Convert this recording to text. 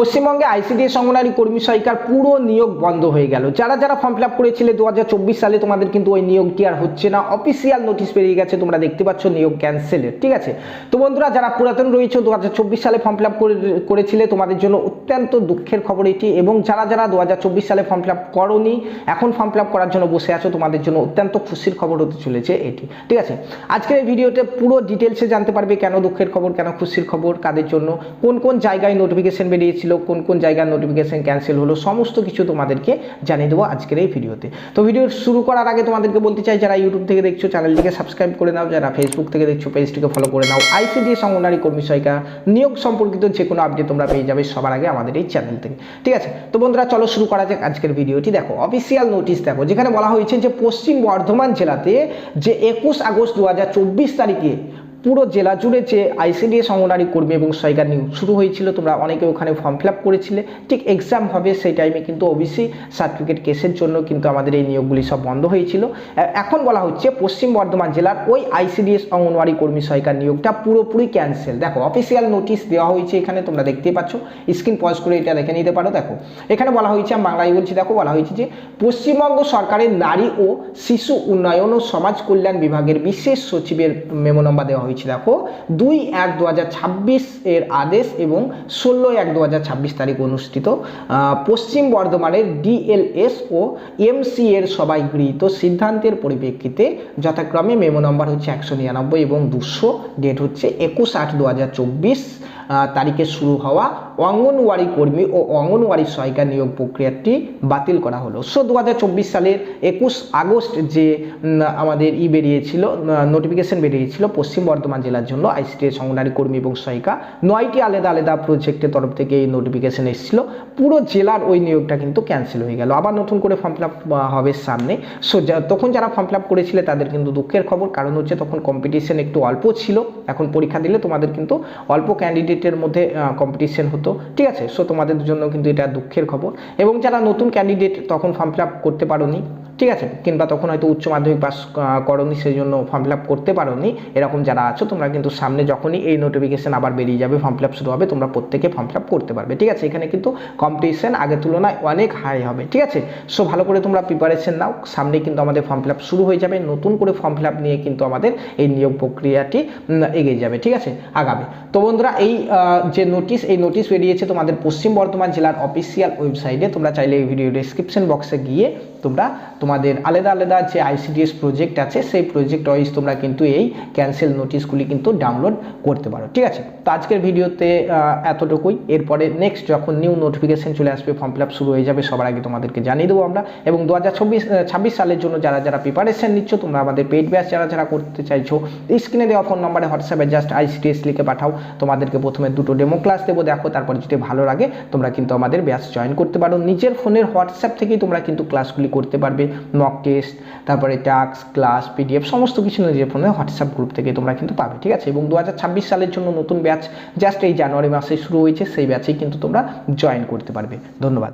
পশ্চিমবঙ্গে আইসিডিএস অঙ্গনারী কর্মী সহায়িকার পুরো নিয়োগ বন্ধ হয়ে গেল। যারা যারা ফর্ম ফিল আপ করেছিলে 2024 সালে তোমাদের কিন্তু ওই নিয়োগটি আর হচ্ছে না, অফিসিয়াল নোটিশ বেরিয়ে গেছে, তোমরা দেখতে পাচ্ছ নিয়োগ ক্যান্সেলের। ঠিক আছে, তো বন্ধুরা যারা পুরাতন রয়েছে 2024 সালে ফর্ম ফিল আপ করেছিলে তোমাদের জন্য অত্যন্ত দুঃখের খবর এটি, এবং যারা যারা 2024 সালে ফর্ম ফিল আপ করোনি এখন ফর্ম ফিল আপ করার জন্য বসে আছো তোমাদের জন্য অত্যন্ত খুশির খবর হতে চলেছে এটি। ঠিক আছে, আজকের এই ভিডিওতে পুরো ডিটেলসে জানতে পারবে কেন দুঃখের খবর, কেন খুশির খবর, কাদের জন্য, কোন কোন জায়গায় নোটিফিকেশন বেরিয়েছিল, কোন কোন জায়গার নোটিফিকেশন ক্যান্সেল হলো, সমস্ত কিছু তোমাদেরকে জানিয়ে দেবো আজকের এই ভিডিওতে। তো ভিডিও শুরু করার আগে তোমাদেরকে বলতে চাই, যারা ইউটিউব থেকে দেখছো চ্যানেলটিকে সাবস্ক্রাইব করে নাও, যারা ফেসবুক থেকে দেখছো পেজটিকে ফলো করে নাও। আইসিডিএস অঙ্গনারী কর্মী সহায়িকা নিয়োগ সম্পর্কিত যে কোনো আপডেট তোমরা পেয়ে যাবে সবার আগে আমাদের এই চ্যানেল থেকে। ঠিক আছে, তো বন্ধুরা চলো শুরু করা যাক আজকের ভিডিওটি। দেখো অফিসিয়াল নোটিশ দেখো, যেখানে বলা হয়েছে যে পশ্চিম বর্ধমান জেলাতে যে 21 আগস্ট 2024 তারিখে পুরো জেলা জুড়ে যে আইসিডিএস অঙ্গনারী কর্মী এবং সহায়িকা নিয়োগ শুরু হয়েছিল, তোমরা অনেকে ওখানে ফর্ম ফিল আপ করেছিলে, ঠিক এক্সাম হবে সেই টাইমে কিন্তু ওবিসি সার্টিফিকেট কেসের জন্য কিন্তু আমাদের এই নিয়োগগুলি সব বন্ধ হয়েছিল। এখন বলা হচ্ছে পশ্চিম বর্ধমান জেলার ওই আইসিডিএস অঙ্গনওয়াড়ি কর্মী সহায়িকার নিয়োগটা পুরোপুরি ক্যান্সেল। দেখো অফিসিয়াল নোটিশ দেওয়া হয়েছে, এখানে তোমরা দেখতেই পাচ্ছ, স্ক্রিন পজ করে এটা দেখে নিতে পারো। দেখো এখানে বলা হয়েছে, আমি বাংলায় বলছি, দেখো বলা হয়েছে যে পশ্চিমবঙ্গ সরকারের নারী ও শিশু উন্নয়ন ও সমাজ কল্যাণ বিভাগের বিশেষ সচিবের মেমো নম্বর দেওয়া হয়েছে। দেখো 2/1/2026 এর আদেশ এবং 16/1/2026 তারিখ অনুষ্ঠিত পশ্চিম বর্ধমানের ডিএলএস ও এমসি এর সবাই গৃহীত সিদ্ধান্তের পরিপ্রেক্ষিতে যথাক্রমে মেমো নম্বর হচ্ছে 199 এবং 200, ডেট হচ্ছে 21/8/2024 তারিখে শুরু হওয়া অঙ্গনওয়াড়ি কর্মী ও অঙ্গনওয়াড়ি সহায়িকা নিয়োগ প্রক্রিয়াটি বাতিল করা হলো। 2024 সালের 21 আগস্ট যে আমাদের বেরিয়েছিল, নোটিফিকেশন বেরিয়েছিল পশ্চিম বর্ধমান জেলার জন্য আইসিডিএস অঙ্গনওয়াড়ি কর্মী এবং সহায়িকা, 9টি আলাদা আলাদা প্রজেক্টের তরফ থেকে এই নোটিফিকেশন এসেছিল। পুরো জেলার ওই নিয়োগটা কিন্তু ক্যান্সেল হয়ে গেল, আবার নতুন করে ফর্ম ফিল আপ হবে সামনে। সো তখন যারা ফর্ম ফিল আপ করেছিলে তাদের কিন্তু দুঃখের খবর, কারণ হচ্ছে তখন কম্পিটিশন একটু অল্প ছিল, এখন পরীক্ষা দিলে তোমাদের কিন্তু অল্প ক্যান্ডিডেটের মধ্যে কম্পিটিশন হতো। ঠিক আছে, সো তোমাদের জন্য কিন্তু এটা দুঃখের খবর। এবং যারা নতুন ক্যান্ডিডেট তখন ফর্ম ফিল আপ করতে পারোনি, ঠিক আছে, কিংবা তখন হয়তো উচ্চ মাধ্যমিক পাস করোনি সেই জন্য ফর্ম ফিল আপ করতে পারোনি, এরকম যারা আছো তোমরা কিন্তু সামনে যখনই এই নোটিফিকেশন আবার বেরিয়ে যাবে, ফর্ম ফিল আপ শুরু হবে, তোমরা প্রত্যেকে ফর্ম ফিল আপ করতে পারবে। ঠিক আছে, এখানে কিন্তু কম্পিটিশন আগের তুলনায় অনেক হাই হবে। ঠিক আছে, সো ভালো করে তোমরা প্রিপারেশন নাও, সামনে কিন্তু আমাদের ফর্ম ফিল আপ শুরু হয়ে যাবে, নতুন করে ফর্ম ফিল আপ নিয়ে কিন্তু আমাদের এই নিয়োগ প্রক্রিয়াটি এগিয়ে যাবে। ঠিক আছে, আগাবে। তো বন্ধুরা এই যে এই নোটিশ বেরিয়েছে তোমাদের পশ্চিম বর্ধমান জেলার অফিসিয়াল ওয়েবসাইটে, তোমরা চাইলে এই ভিডিও ডেসক্রিপশন বক্সে গিয়ে তোমরা তোমাদের আলাদা আলাদা যে আইসিডিএস প্রজেক্ট আছে সেই প্রজেক্ট ওয়াইজ তোমরা কিন্তু এই ক্যান্সেল নোটিশগুলি কিন্তু ডাউনলোড করতে পারো। ঠিক আছে, তো আজকের ভিডিওতে এতটুকুই। এরপরে নেক্সট যখন নিউ নোটিফিকেশন চলে আসবে, ফর্ম ফিল আপ শুরু হয়ে যাবে, সবার আগে তোমাদেরকে জানিয়ে দেবো আমরা। এবং 2026 সালের জন্য যারা যারা প্রিপারেশন নিচ্ছ, তোমরা আমাদের পেইড ব্যাচ যারা যারা করতে চাইছো, স্ক্রিনে দেওয়া ফোন নম্বরে হোয়াটসঅ্যাপে জাস্ট আইসিডিএস লিখে পাঠাও, তোমাদেরকে প্রথমে 2টো ডেমো ক্লাস দেবো, দেখো, তারপর যদি ভালো লাগে তোমরা কিন্তু আমাদের ব্যাচ জয়েন করতে পারো। নিজের ফোনের হোয়াটসঅ্যাপ থেকেই তোমরা কিন্তু ক্লাসগুলি করতে পারবে, মক টেস্ট, তারপরে টাস্ক, ক্লাস, পিডিএফ, সমস্ত কিছু নিজের ফোনে হোয়াটসঅ্যাপ গ্রুপ থেকে তোমরা কিন্তু পাবে। ঠিক আছে, এবং 2026 সালের জন্য নতুন ব্যাচ জাস্ট এই জানুয়ারি মাসে শুরু হয়েছে, সেই ব্যাচেই কিন্তু তোমরা জয়েন করতে পারবে। ধন্যবাদ।